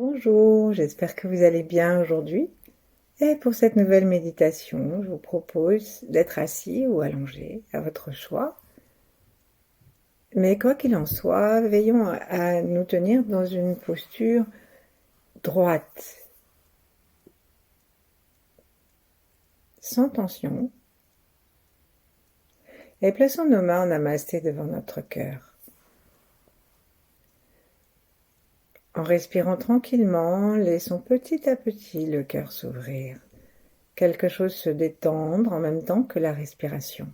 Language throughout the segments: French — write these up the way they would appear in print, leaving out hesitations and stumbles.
Bonjour, j'espère que vous allez bien aujourd'hui. Et pour cette nouvelle méditation, je vous propose d'être assis ou allongé, à votre choix. Mais quoi qu'il en soit, veillons à nous tenir dans une posture droite, sans tension, et plaçons nos mains en namasté devant notre cœur. En respirant tranquillement, laissons petit à petit le cœur s'ouvrir. Quelque chose se détendre en même temps que la respiration.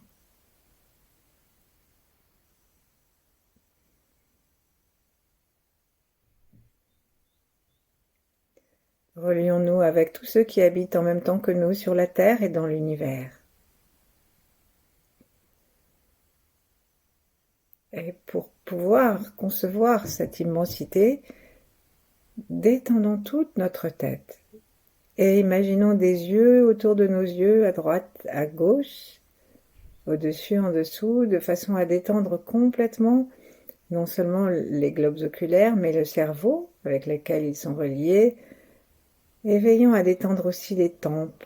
Relions-nous avec tous ceux qui habitent en même temps que nous sur la Terre et dans l'univers. Et pour pouvoir concevoir cette immensité, détendons toute notre tête et imaginons des yeux autour de nos yeux, à droite, à gauche, au-dessus, en dessous, de façon à détendre complètement non seulement les globes oculaires, mais le cerveau avec lequel ils sont reliés, et veillons à détendre aussi les tempes.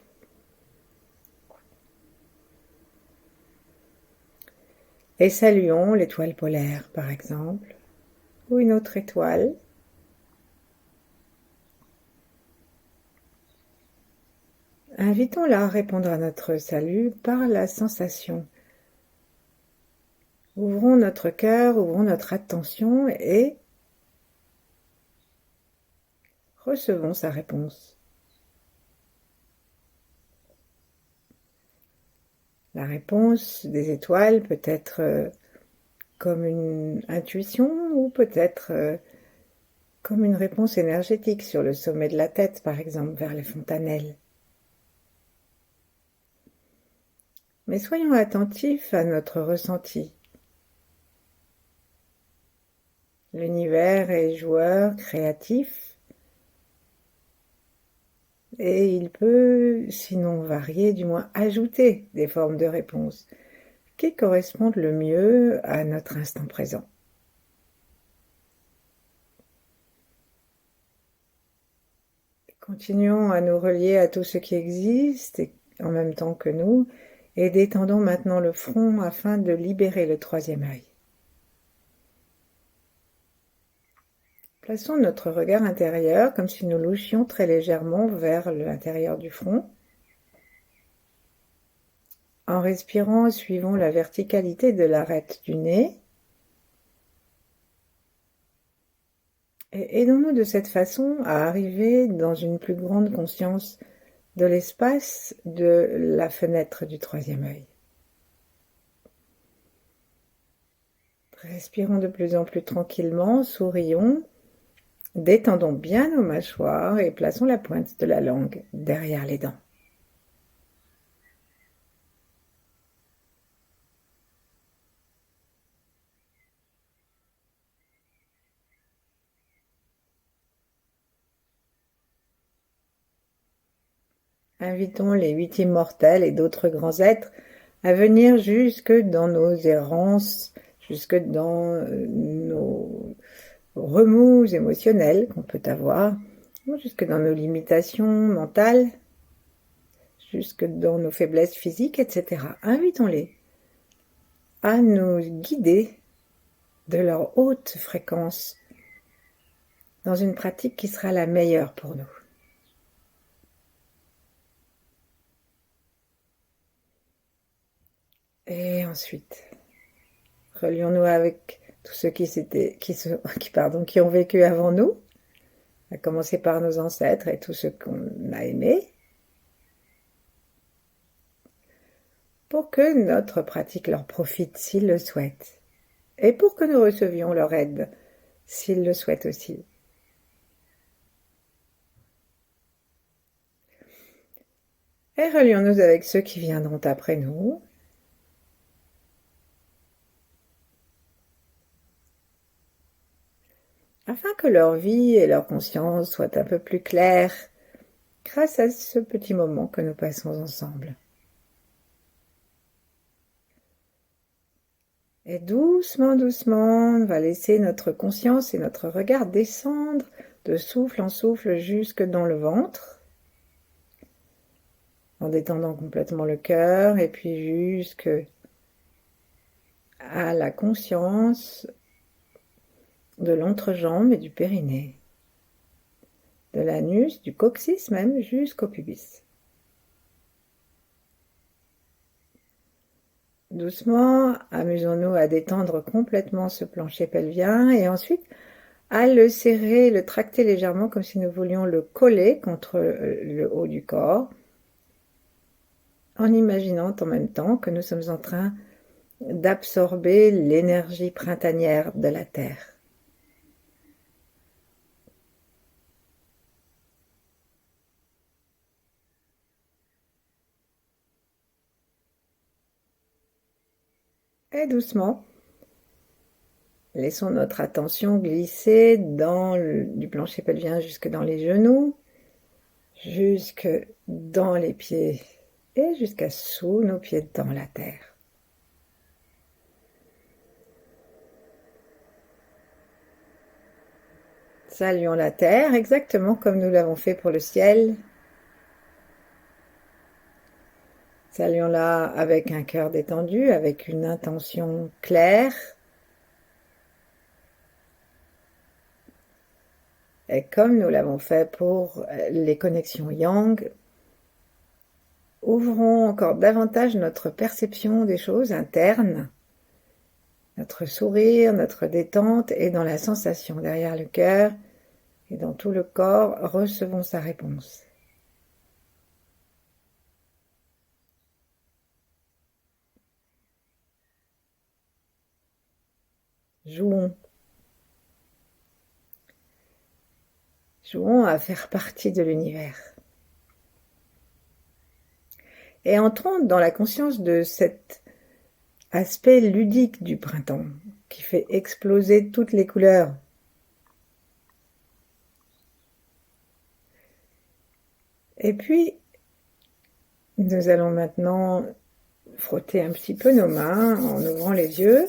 Et saluons l'étoile polaire, par exemple, ou une autre étoile. Invitons-la à répondre à notre salut par la sensation. Ouvrons notre cœur, ouvrons notre attention et recevons sa réponse. La réponse des étoiles peut être comme une intuition ou peut-être comme une réponse énergétique sur le sommet de la tête, par exemple, vers les fontanelles. Mais soyons attentifs à notre ressenti. L'univers est joueur, créatif, et il peut, sinon varier, du moins ajouter des formes de réponses qui correspondent le mieux à notre instant présent. Continuons à nous relier à tout ce qui existe en même temps que nous, et détendons maintenant le front afin de libérer le troisième œil. Plaçons notre regard intérieur comme si nous louchions très légèrement vers l'intérieur du front. En respirant, suivons la verticalité de l'arête du nez. Et aidons-nous de cette façon à arriver dans une plus grande conscience de l'espace de la fenêtre du troisième œil. Respirons de plus en plus tranquillement, sourions, détendons bien nos mâchoires et plaçons la pointe de la langue derrière les dents. Invitons les 8 immortels et d'autres grands êtres à venir jusque dans nos errances, jusque dans nos remous émotionnels qu'on peut avoir, jusque dans nos limitations mentales, jusque dans nos faiblesses physiques, etc. Invitons-les à nous guider de leur haute fréquence dans une pratique qui sera la meilleure pour nous. Et ensuite, relions-nous avec tous ceux qui ont vécu avant nous, à commencer par nos ancêtres et tous ceux qu'on a aimés, pour que notre pratique leur profite s'ils le souhaitent, et pour que nous recevions leur aide s'ils le souhaitent aussi. Et relions-nous avec ceux qui viendront après nous, afin que leur vie et leur conscience soient un peu plus claires grâce à ce petit moment que nous passons ensemble. Et doucement, doucement, on va laisser notre conscience et notre regard descendre de souffle en souffle jusque dans le ventre, en détendant complètement le cœur, et puis jusque à la conscience de l'entrejambe et du périnée, de l'anus, du coccyx même, jusqu'au pubis. Doucement, amusons-nous à détendre complètement ce plancher pelvien et ensuite à le serrer, le tracter légèrement comme si nous voulions le coller contre le haut du corps, en imaginant en même temps que nous sommes en train d'absorber l'énergie printanière de la Terre. Et doucement, laissons notre attention glisser du plancher pelvien jusque dans les genoux, jusque dans les pieds et jusqu'à sous nos pieds dans la terre. Saluons la terre exactement comme nous l'avons fait pour le ciel. Saluons-la avec un cœur détendu, avec une intention claire. Et comme nous l'avons fait pour les connexions yang, ouvrons encore davantage notre perception des choses internes, notre sourire, notre détente, et dans la sensation derrière le cœur et dans tout le corps, recevons sa réponse. Jouons. Jouons à faire partie de l'univers. Et entrons dans la conscience de cet aspect ludique du printemps, qui fait exploser toutes les couleurs. Et puis, nous allons maintenant frotter un petit peu nos mains en ouvrant les yeux,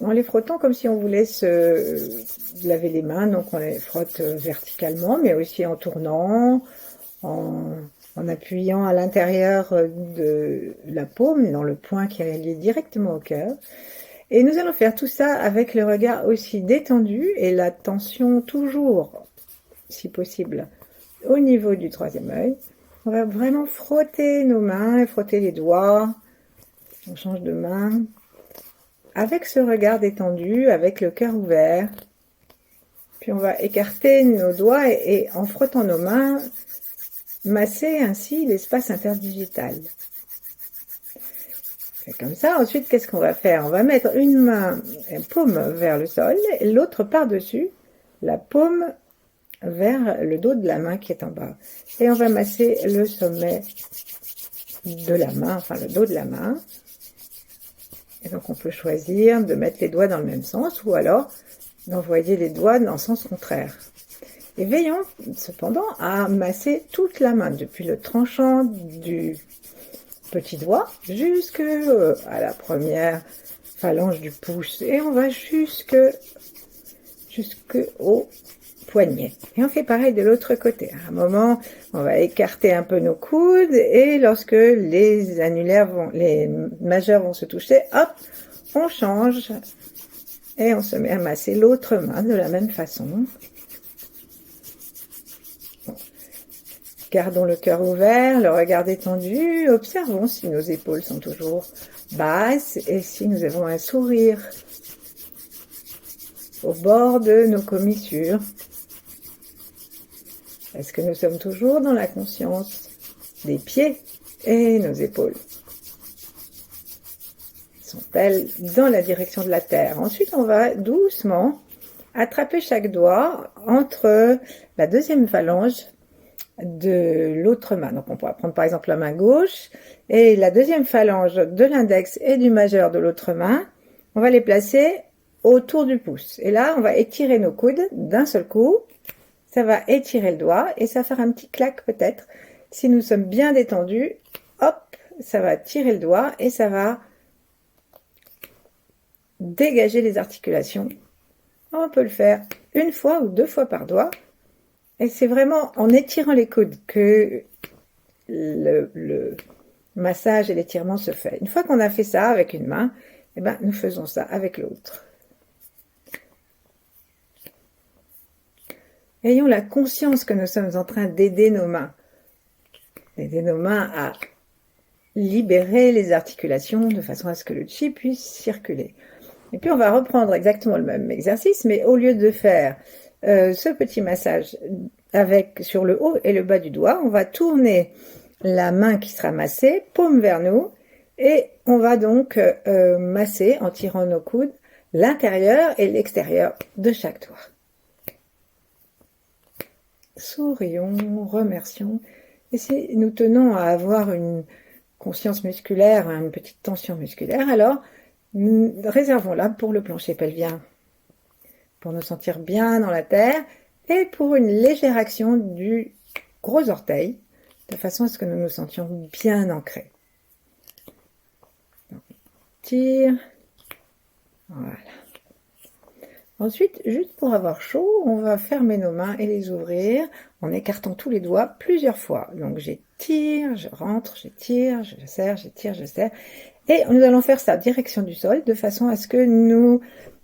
en les frottant comme si on voulait se laver les mains, donc on les frotte verticalement, mais aussi en tournant, en appuyant à l'intérieur de la paume, dans le point qui est lié directement au cœur. Et nous allons faire tout ça avec le regard aussi détendu et la tension toujours, si possible, au niveau du troisième œil. On va vraiment frotter nos mains et frotter les doigts. On change de main. Avec ce regard détendu, avec le cœur ouvert. Puis on va écarter nos doigts et en frottant nos mains, masser ainsi l'espace interdigital. C'est comme ça. Ensuite, qu'est-ce qu'on va faire? On va mettre une main, une paume vers le sol, et l'autre par-dessus, la paume vers le dos de la main qui est en bas. Et on va masser le sommet de la main, enfin le dos de la main. Et donc on peut choisir de mettre les doigts dans le même sens ou alors d'envoyer les doigts dans le sens contraire. Et veillons cependant à masser toute la main, depuis le tranchant du petit doigt jusque à la première phalange du pouce. Et on va jusque au poignet. Et on fait pareil de l'autre côté. À un moment, on va écarter un peu nos coudes et lorsque les annulaires les majeurs vont se toucher, hop, on change et on se met à masser l'autre main de la même façon. Bon. Gardons le cœur ouvert, le regard détendu, observons si nos épaules sont toujours basses et si nous avons un sourire au bord de nos commissures. Est-ce que nous sommes toujours dans la conscience des pieds et nos épaules? Sont-elles dans la direction de la terre? Ensuite, on va doucement attraper chaque doigt entre la deuxième phalange de l'autre main. Donc, on pourra prendre par exemple la main gauche et la deuxième phalange de l'index et du majeur de l'autre main. On va les placer autour du pouce. Et là, on va étirer nos coudes d'un seul coup. Ça va étirer le doigt et ça va faire un petit clac peut-être. Si nous sommes bien détendus, hop, ça va tirer le doigt et ça va dégager les articulations On peut le faire une fois ou 2 fois par doigt. Et c'est vraiment en étirant les coudes que le massage et l'étirement se fait. Une fois qu'on a fait ça avec une main, eh ben, nous faisons ça avec l'autre. Ayons la conscience que nous sommes en train d'aider nos mains. D'aider nos mains à libérer les articulations de façon à ce que le chi puisse circuler. Et puis on va reprendre exactement le même exercice, mais au lieu de faire ce petit massage avec sur le haut et le bas du doigt, on va tourner la main qui sera massée, paume vers nous, et on va donc masser en tirant nos coudes l'intérieur et l'extérieur de chaque doigt. Sourions, remercions, et si nous tenons à avoir une conscience musculaire, une petite tension musculaire, alors réservons-la pour le plancher pelvien, pour nous sentir bien dans la terre et pour une légère action du gros orteil, de façon à ce que nous nous sentions bien ancrés. Donc, tire, voilà. Ensuite, juste pour avoir chaud, on va fermer nos mains et les ouvrir en écartant tous les doigts plusieurs fois. Donc j'étire, je rentre, j'étire, je serre, j'étire, je serre. Et nous allons faire ça direction du sol, de façon à ce que nous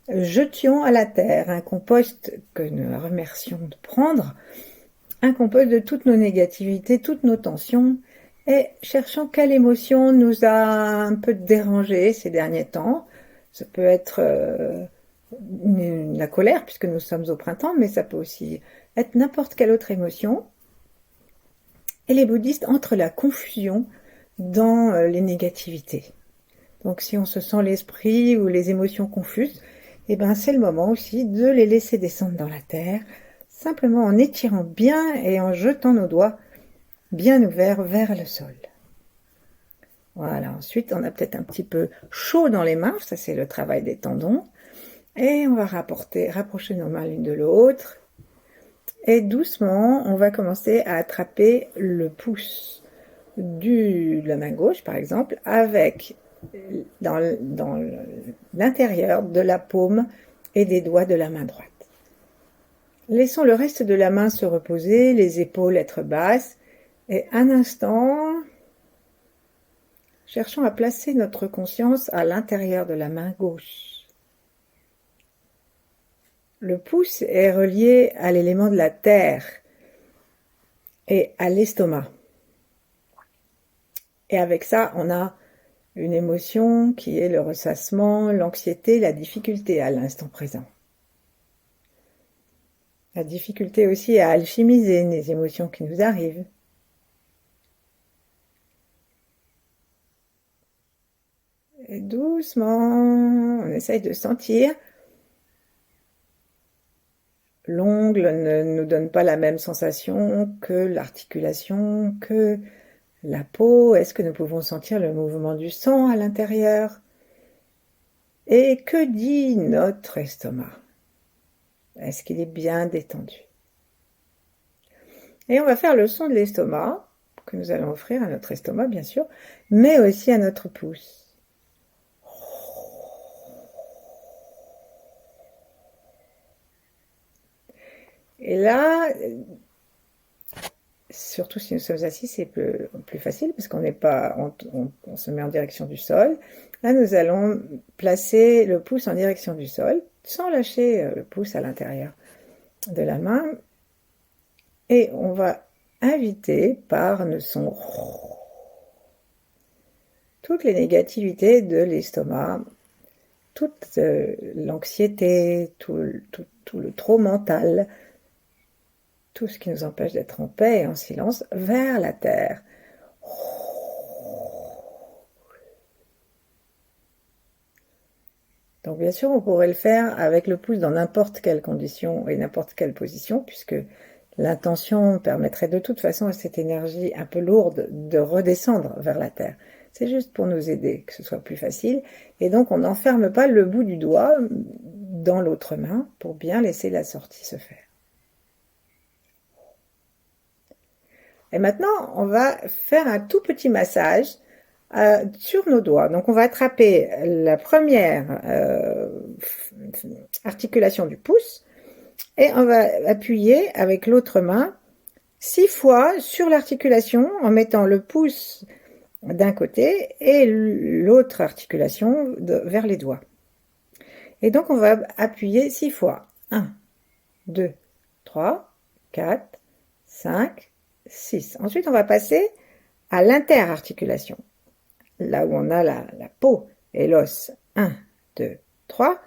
jetions à la terre un compost que nous remercions de prendre, un compost de toutes nos négativités, toutes nos tensions, et cherchons quelle émotion nous a un peu dérangé ces derniers temps. Ça peut être la colère, puisque nous sommes au printemps, mais ça peut aussi être n'importe quelle autre émotion. Et les bouddhistes entrent la confusion dans les négativités. Donc si on se sent l'esprit ou les émotions confuses, eh ben c'est le moment aussi de les laisser descendre dans la terre, simplement en étirant bien et en jetant nos doigts bien ouverts vers le sol. Voilà, ensuite on a peut-être un petit peu chaud dans les mains, ça c'est le travail des tendons. Et on va rapprocher nos mains l'une de l'autre. Et doucement, on va commencer à attraper le pouce de la main gauche, par exemple, avec dans l'intérieur de la paume et des doigts de la main droite. Laissons le reste de la main se reposer, les épaules être basses, et un instant, cherchons à placer notre conscience à l'intérieur de la main gauche. Le pouce est relié à l'élément de la terre et à l'estomac. Et avec ça, on a une émotion qui est le ressassement, l'anxiété, la difficulté à l'instant présent. La difficulté aussi à alchimiser les émotions qui nous arrivent. Et doucement, on essaye de sentir. L'ongle ne nous donne pas la même sensation que l'articulation, que la peau. Est-ce que nous pouvons sentir le mouvement du sang à l'intérieur? Et que dit notre estomac? Est-ce qu'il est bien détendu? Et on va faire le son de l'estomac, que nous allons offrir à notre estomac, bien sûr, mais aussi à notre pouce. Et là, surtout si nous sommes assis, c'est plus facile parce qu'on n'est pas, on se met en direction du sol. Là, nous allons placer le pouce en direction du sol, sans lâcher le pouce à l'intérieur de la main. Et on va inviter par le son toutes les négativités de l'estomac, toute l'anxiété, tout le trop mental, tout ce qui nous empêche d'être en paix et en silence, vers la terre. Donc bien sûr, on pourrait le faire avec le pouce dans n'importe quelle condition et n'importe quelle position, puisque l'intention permettrait de toute façon à cette énergie un peu lourde de redescendre vers la terre. C'est juste pour nous aider, que ce soit plus facile. Et donc on n'enferme pas le bout du doigt dans l'autre main pour bien laisser la sortie se faire. Et maintenant, on va faire un tout petit massage sur nos doigts. Donc on va attraper la première articulation du pouce et on va appuyer avec l'autre main 6 fois sur l'articulation en mettant le pouce d'un côté et l'autre articulation vers les doigts. Et donc on va appuyer 6 fois. 1, 2, 3, 4, 5, 6. Ensuite on va passer à l'interarticulation, là où on a la peau et l'os. 1, 2, 3,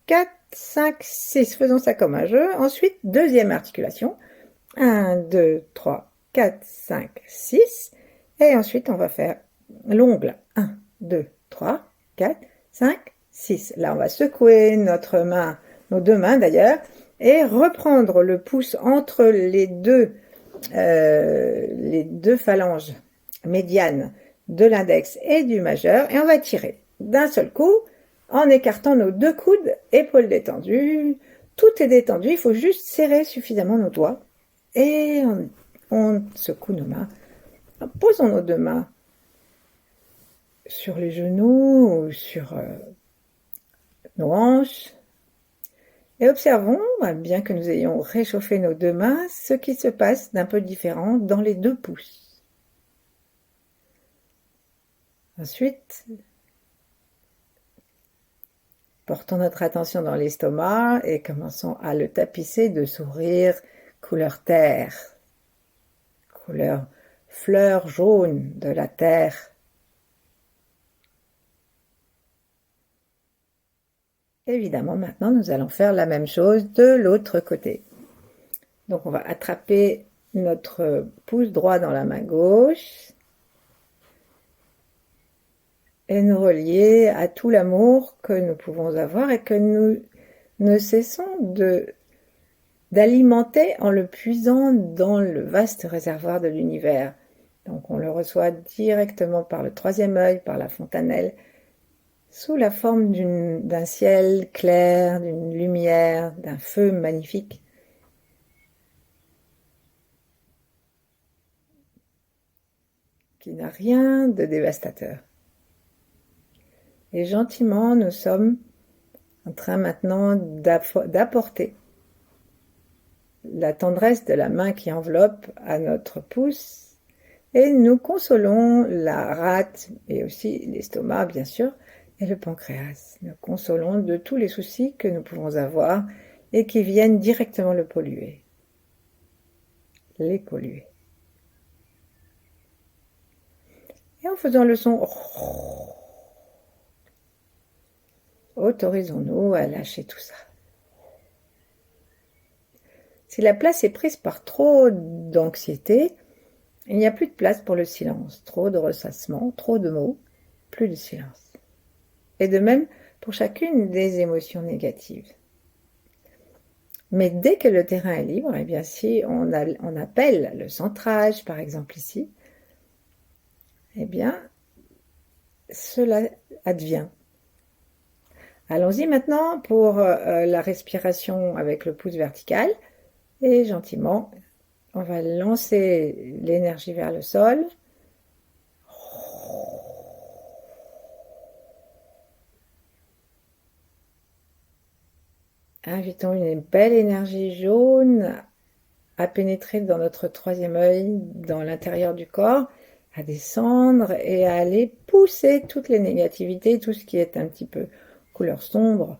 4, 5, 6. Faisons ça comme un jeu. Ensuite, deuxième articulation. 1, 2, 3, 4, 5, 6. Et ensuite, on va faire l'ongle. 1, 2, 3, 4, 5, 6. Là, on va secouer notre main, nos deux mains d'ailleurs, et reprendre le pouce entre les deux phalanges médianes de l'index et du majeur, et on va tirer d'un seul coup en écartant nos deux coudes, épaules détendues, tout est détendu, il faut juste serrer suffisamment nos doigts et on secoue nos mains. Posons nos deux mains sur les genoux ou sur nos hanches et observons, bien que nous ayons réchauffé nos deux mains, ce qui se passe d'un peu différent dans les deux pouces. Ensuite, portons notre attention dans l'estomac et commençons à le tapisser de sourires couleur terre, couleur fleur jaune de la terre. Évidemment, maintenant, nous allons faire la même chose de l'autre côté. Donc, on va attraper notre pouce droit dans la main gauche et nous relier à tout l'amour que nous pouvons avoir et que nous ne cessons d'alimenter en le puisant dans le vaste réservoir de l'univers. Donc on le reçoit directement par le troisième œil, par la fontanelle, sous la forme d'un ciel clair, d'une lumière, d'un feu magnifique. Qui n'a rien de dévastateur. Et gentiment, nous sommes en train maintenant d'apporter la tendresse de la main qui enveloppe à notre pouce et nous consolons la rate et aussi l'estomac bien sûr et le pancréas. Nous consolons de tous les soucis que nous pouvons avoir et qui viennent directement le polluer. Les polluer. Et en faisant le son, autorisons-nous à lâcher tout ça. Si la place est prise par trop d'anxiété, il n'y a plus de place pour le silence. Trop de ressassement, trop de mots, plus de silence. Et de même pour chacune des émotions négatives. Mais dès que le terrain est libre, eh bien si on appelle le centrage, par exemple ici, eh bien cela advient. Allons-y maintenant pour la respiration avec le pouce vertical. Et gentiment, on va lancer l'énergie vers le sol. Invitons une belle énergie jaune à pénétrer dans notre troisième œil, dans l'intérieur du corps, à descendre et à aller pousser toutes les négativités, tout ce qui est un petit peu couleur sombre.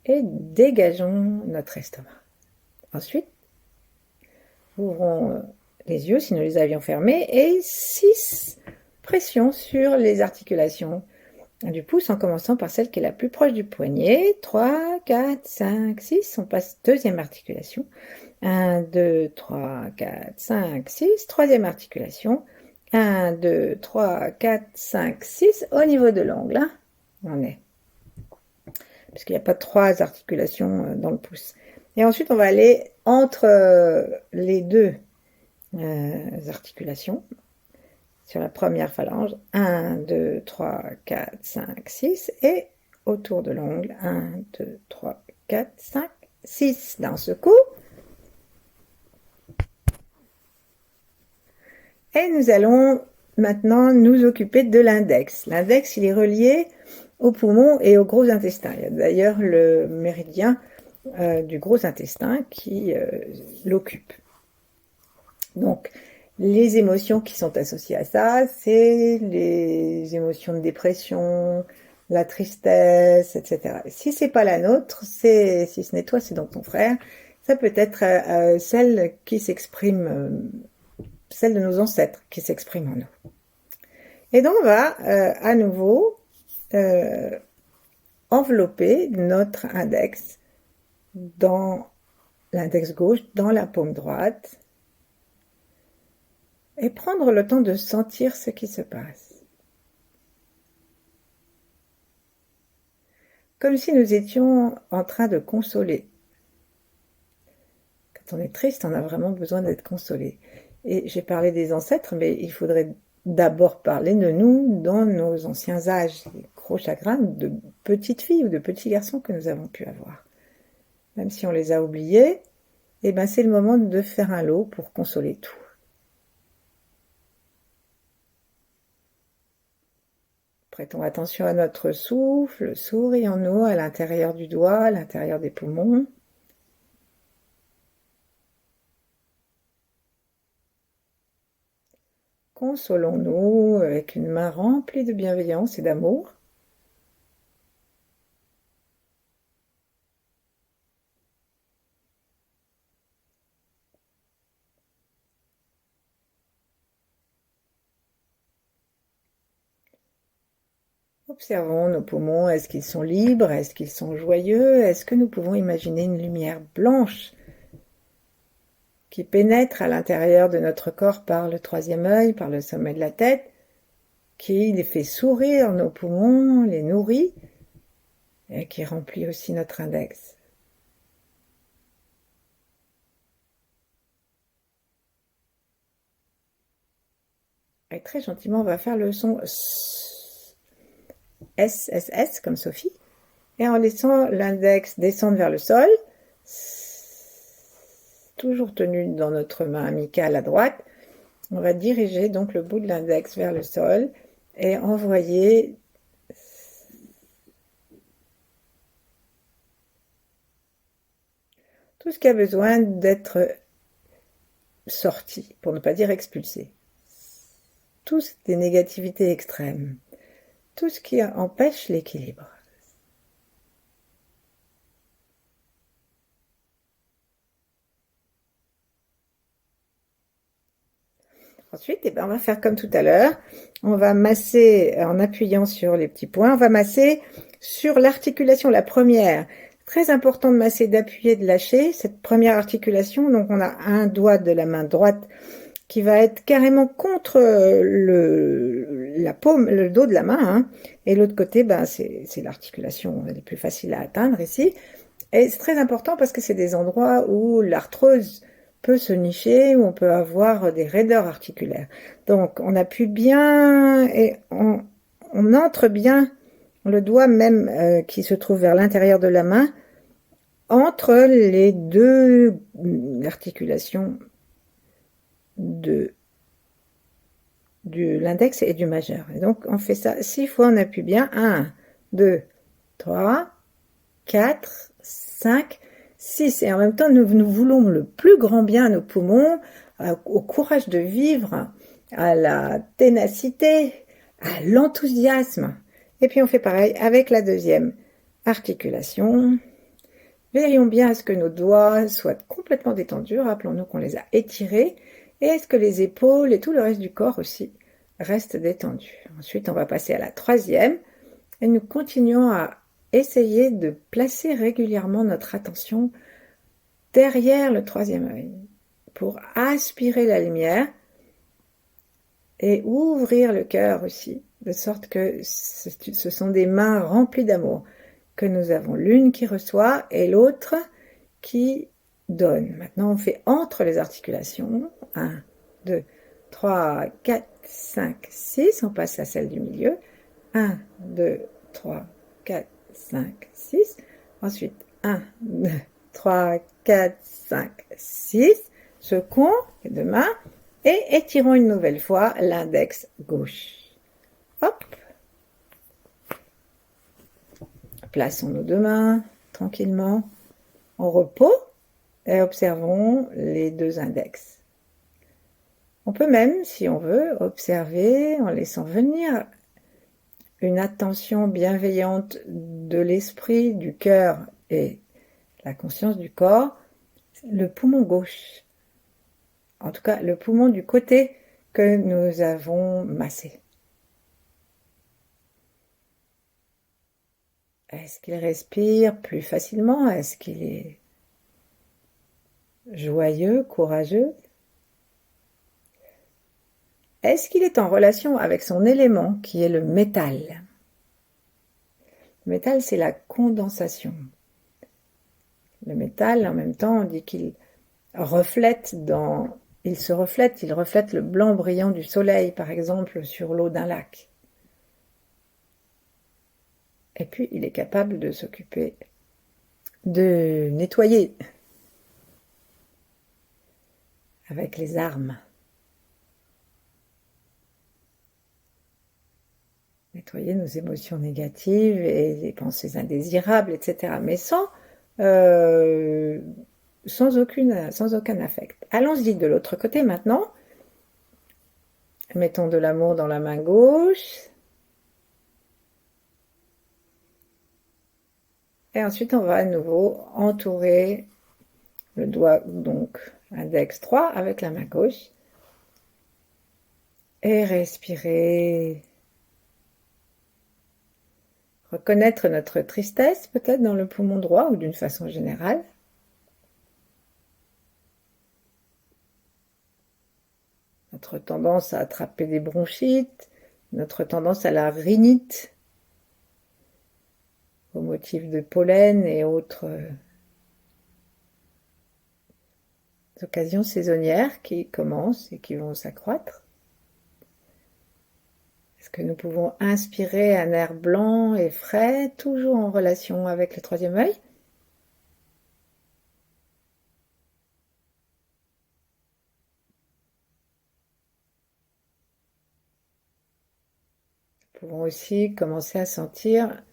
Et dégageons notre estomac. Ensuite, ouvrons les yeux si nous les avions fermés et 6 pressions sur les articulations du pouce en commençant par celle qui est la plus proche du poignet. 3, 4, 5, 6. On passe deuxième articulation. 1, 2, 3, 4, 5, 6. Troisième articulation. 1, 2, 3, 4, 5, 6. Au niveau de l'ongle, hein, on est. Parce qu'il n'y a pas 3 articulations dans le pouce. Et ensuite, on va aller entre les deux articulations. Sur la première phalange, 1, 2, 3, 4, 5, 6, et autour de l'ongle, 1, 2, 3, 4, 5, 6. Dans ce coup, Et nous allons maintenant nous occuper de l'index. L'index, il est relié au poumon et au gros intestin. Il y a d'ailleurs le méridien du gros intestin qui l'occupe. Donc, les émotions qui sont associées à ça, c'est les émotions de dépression, la tristesse, etc. Si c'est pas la nôtre, si ce n'est toi, c'est donc ton frère, ça peut être celle qui s'exprime, celle de nos ancêtres qui s'exprime en nous. Et donc on va à nouveau envelopper notre index dans l'index gauche, dans la paume droite, et prendre le temps de sentir ce qui se passe. Comme si nous étions en train de consoler. Quand on est triste, on a vraiment besoin d'être consolé. Et j'ai parlé des ancêtres, mais il faudrait d'abord parler de nous dans nos anciens âges, les gros chagrins de petites filles ou de petits garçons que nous avons pu avoir. Même si on les a oubliés, eh ben c'est le moment de faire un lot pour consoler tout. Prêtons attention à notre souffle, sourions-nous à l'intérieur du doigt, à l'intérieur des poumons. Consolons-nous avec une main remplie de bienveillance et d'amour. Observons nos poumons, est-ce qu'ils sont libres, est-ce qu'ils sont joyeux, est-ce que nous pouvons imaginer une lumière blanche qui pénètre à l'intérieur de notre corps par le troisième œil, par le sommet de la tête, qui les fait sourire nos poumons, les nourrit, et qui remplit aussi notre index. Et très gentiment, on va faire le son S, comme Sophie, et en laissant l'index descendre vers le sol, toujours tenu dans notre main amicale à droite, on va diriger donc le bout de l'index vers le sol et envoyer tout ce qui a besoin d'être sorti, pour ne pas dire expulsé. Toutes des négativités extrêmes, tout ce qui empêche l'équilibre. Ensuite, on va faire comme tout à l'heure. On va masser en appuyant sur les petits points. On va masser sur l'articulation, la première. Très important de masser, d'appuyer, de lâcher cette première articulation. Donc, on a un doigt de la main droite qui va être carrément contre la paume, le dos de la main. Hein. Et l'autre côté, c'est l'articulation. Elle est plus facile à atteindre ici. Et c'est très important parce que c'est des endroits où l'arthrose peut se nicher, où on peut avoir des raideurs articulaires. Donc, on appuie bien et on entre bien le doigt même qui se trouve vers l'intérieur de la main entre les deux articulations de l'index et du majeur. Et donc, on fait ça 6 fois, on appuie bien. 1, 2, 3, 4, 5, 6. Et en même temps, nous voulons le plus grand bien à nos poumons, au courage de vivre, à la ténacité, à l'enthousiasme. Et puis on fait pareil avec la deuxième articulation. Veillons bien à ce que nos doigts soient complètement détendus. Rappelons-nous qu'on les a étirés. Et est-ce que les épaules et tout le reste du corps aussi restent détendus. Ensuite, on va passer à la troisième. Et nous continuons à essayer de placer régulièrement notre attention derrière le troisième œil pour aspirer la lumière et ouvrir le cœur aussi, de sorte que ce sont des mains remplies d'amour que nous avons, l'une qui reçoit et l'autre qui donne. Maintenant, on fait entre les articulations. 1, 2, 3, 4, 5, 6. On passe à celle du milieu. 1, 2, 3, 4, 5, 6. Ensuite, 1, 2, 3, 4, 5, 6. Second, les deux mains. Et étirons une nouvelle fois l'index gauche. Hop. Plaçons nos deux mains tranquillement en repos et observons les deux index. On peut même, si on veut, observer en laissant venir une attention bienveillante de l'esprit, du cœur et la conscience du corps, le poumon gauche. En tout cas, le poumon du côté que nous avons massé. Est-ce qu'il respire plus facilement? Est-ce qu'il est joyeux, courageux? Est-ce qu'il est en relation avec son élément qui est le métal? Le métal, c'est la condensation. Le métal, en même temps, on dit qu'il reflète il reflète le blanc brillant du soleil, par exemple, sur l'eau d'un lac. Et puis, il est capable de s'occuper de nettoyer avec les armes. Nettoyer nos émotions négatives et les pensées indésirables, etc. Mais sans aucun affect. Allons-y de l'autre côté maintenant. Mettons de l'amour dans la main gauche. Et ensuite, on va à nouveau entourer le doigt, donc index 3, avec la main gauche. Et respirer. Reconnaître notre tristesse, peut-être dans le poumon droit ou d'une façon générale. Notre tendance à attraper des bronchites, notre tendance à la rhinite, au motif de pollen et autres occasions saisonnières qui commencent et qui vont s'accroître. Est-ce que nous pouvons inspirer un air blanc et frais, toujours en relation avec le troisième œil? Nous pouvons aussi commencer à sentir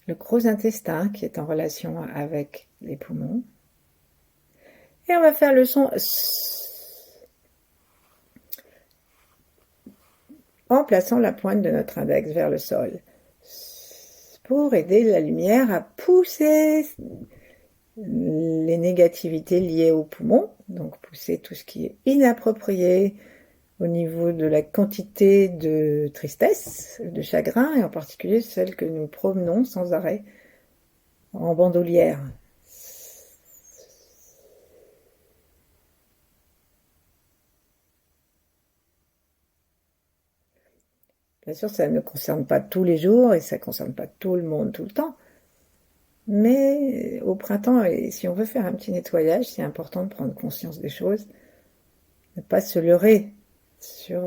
le gros intestin qui est en relation avec les poumons. Et on va faire le son en plaçant la pointe de notre index vers le sol pour aider la lumière à pousser les négativités liées aux poumons, donc pousser tout ce qui est inapproprié au niveau de la quantité de tristesse, de chagrin, et en particulier celle que nous promenons sans arrêt en bandoulière. Bien sûr, ça ne concerne pas tous les jours et ça ne concerne pas tout le monde tout le temps. Mais au printemps, et si on veut faire un petit nettoyage, c'est important de prendre conscience des choses, ne pas se leurrer sur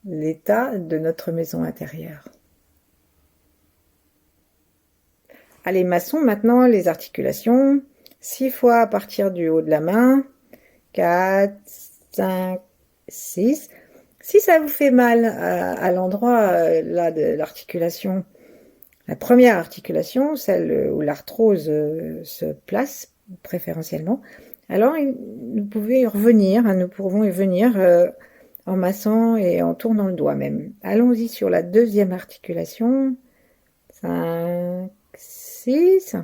l'état de notre maison intérieure. Allez, maçons maintenant les articulations. 6 fois à partir du haut de la main. 4, 5, 6. Si ça vous fait mal à l'endroit là de l'articulation, la première articulation, celle où l'arthrose se place préférentiellement, alors vous pouvez y revenir, nous pouvons y venir en massant et en tournant le doigt même. Allons-y sur la deuxième articulation. 5, 6,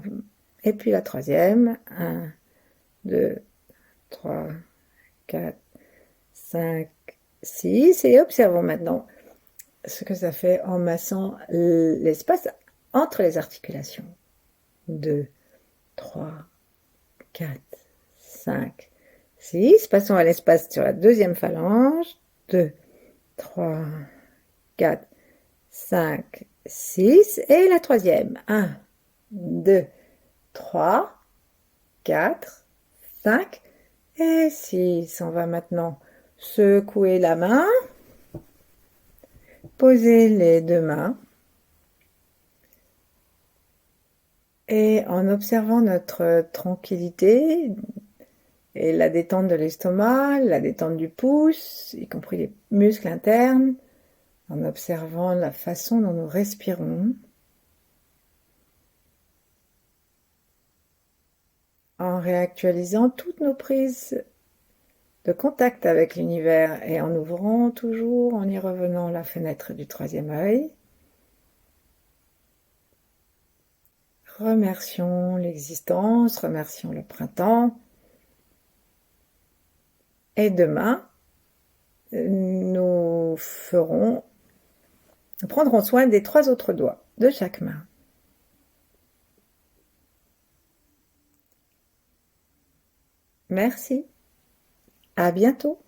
et puis la troisième. 1, 2, 3, 4, 5, 6, et observons maintenant ce que ça fait en massant l'espace entre les articulations. 2, 3, 4, 5, 6. Passons à l'espace sur la deuxième phalange. 2, 3, 4, 5, 6. Et la troisième. 1, 2, 3, 4, 5 et 6. On va maintenant secouer la main. Poser les deux mains. Et en observant notre tranquillité et la détente de l'estomac, la détente du pouce, y compris les muscles internes, en observant la façon dont nous respirons, en réactualisant toutes nos prises de contact avec l'univers et en ouvrant toujours, en y revenant, la fenêtre du troisième œil. Remercions l'existence, remercions le printemps. Et demain, nous prendrons soin des 3 autres doigts de chaque main. Merci. À bientôt.